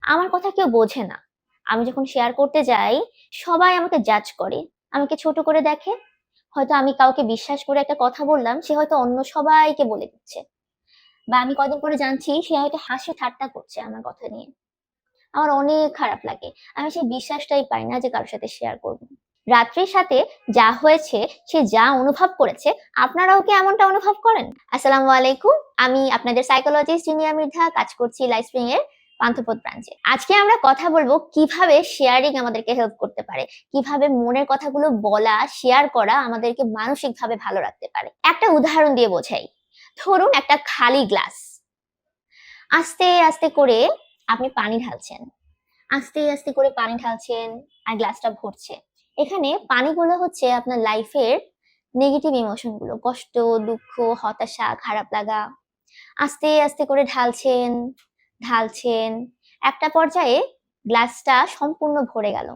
আমার কথা কেউ বোঝে না। আমি যখন শেয়ার করতে যাই, সবাই আমাকে জাজ করে, আমাকে ছোট করে দেখে। হয়তো আমি কাউকে বিশ্বাস করে একটা কথা বললাম, সে হয়তো অন্য সবাইকে বলে দিচ্ছে। বা আমি কয়দিন পরে জানছি সে হয়তো হাসি ঠাট্টা করছে আমার কথা নিয়ে। আমার অনেক খারাপ লাগে। আমি সেই বিশ্বাসটাই পাই না যে কারো সাথে শেয়ার করব। রাত্রির সাথে যা হয়েছে, সে যা অনুভব করেছে, আপনারাও কি এমনটা অনুভব করেন? আসসালামু আলাইকুম। আমি আপনাদের সাইকোলজিস্ট জিনিয়া মৃধা, কাজ করছি লাইফস্প্রিং এর পান্থপথ ব্রাঞ্চে। আজকে আমরা কথা বলবো কিভাবে শেয়ারিং আমাদেরকে হেল্প করতে পারে। কিভাবে মনের কথাগুলো বলা, শেয়ার করা আমাদেরকে মানসিকভাবে ভালো রাখতে পারে। একটা উদাহরণ দিয়ে বোঝাই। ধরুন একটা খালি গ্লাস। আস্তে, আস্তে করে আপনি পানি ঢালছেন। আস্তে, আস্তে করে পানি ঢালছেন আর গ্লাসটা ভরছে। এখানে পানিগুলো হচ্ছে আপনার লাইফের নেগেটিভ ইমোশন গুলো। কষ্ট, দুঃখ, হতাশা, খারাপ লাগা। আস্তে, আস্তে করে ঢালছেন, ঢালছেন। একটা পর্যায়ে গ্লাসটা সম্পূর্ণ ভরে গেল।